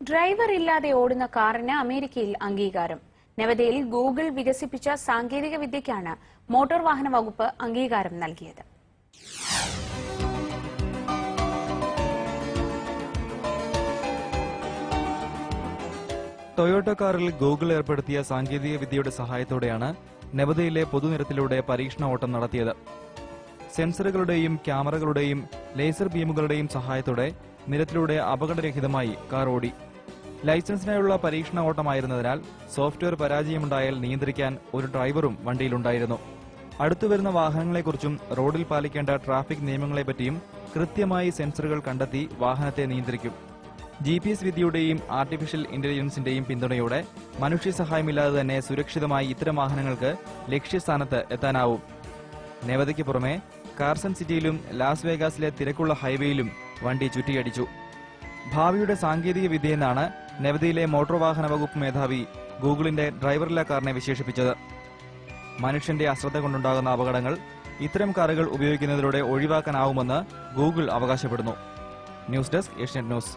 Driver ഇല്ലാതെ ഓടുന്ന കാറിന് അമേരിക്കയിൽ അംഗീകാരം. നവതിയിൽ ഗൂഗിൾ വികസിപ്പിച്ച സാങ്കേതിക വിദ്യയ്ക്കാണ് മോട്ടോർ വാഹന വകുപ്പ് അംഗീകാരം നൽകിയത്. ടൊയോട്ട കാറിൽ ഗൂഗിൾ ഏർപ്പെടുത്തിയ സാങ്കേതിക വിദ്യയുടെ സഹായത്തോടെയാണ് നവതിയിലെ പൊതുനിരത്തിലൂടെ പരീക്ഷണ ഓട്ടം നടത്തിയത്. സെൻസറുകളുടെയും ക്യാമറകളുടെയും ലേസർ ബീമുകളുടെയും സഹായത്തോടെ നിരത്തിലൂടെ അപകടരഹിതമായി കാർ ഓടി. ലൈസൻസിനായുള്ള പരീക്ഷണ ഓട്ടമായിരുന്നതിനാൽ സോഫ്റ്റ്വെയർ പരാജയമുണ്ടായാൽ നിയന്ത്രിക്കാൻ ഒരു ഡ്രൈവറും വണ്ടിയിലുണ്ടായിരുന്നു. അടുത്തുവരുന്ന വാഹനങ്ങളെക്കുറിച്ചും റോഡിൽ പാലിക്കേണ്ട ട്രാഫിക് നിയമങ്ങളെപ്പറ്റിയും കൃത്യമായി സെൻസറുകൾ കണ്ടെത്തി വാഹനത്തെ നിയന്ത്രിക്കും. GPS വിദ്യയുടെയും ആർട്ടിഫിഷ്യൽ ഇന്റലിജൻസിന്റെയും പിന്തുണയോടെ മനുഷ്യസഹായമില്ലാതെ തന്നെ സുരക്ഷിതമായി ഇത്തരം വാഹനങ്ങൾക്ക് ലക്ഷ്യസ്ഥാനത്ത് എത്താനാവും. നവതിക്ക് പുറമെ കാർസൺ സിറ്റിയിലും ലാസ് വേഗാസിലെ തിരക്കുള്ള ഹൈവേയിലും വണ്ടി ചുറ്റിയടിച്ചു. ഭാവിയുടെ സാങ്കേതിക വിദ്യയെന്നാണ് നവതിയിലെ മോട്ടോർ വാഹന വകുപ്പ് മേധാവി ഗൂഗിളിന്റെ ഡ്രൈവറില്ലാ കാറിനെ വിശേഷിപ്പിച്ചത്. മനുഷ്യന്റെ അശ്രദ്ധ കൊണ്ടുണ്ടാകുന്ന അപകടങ്ങൾ ഇത്തരം കാറുകൾ ഉപയോഗിക്കുന്നതിലൂടെ ഒഴിവാക്കാനാവുമെന്ന് ഗൂഗിൾ അവകാശപ്പെടുന്നു. News desk, Asianet news.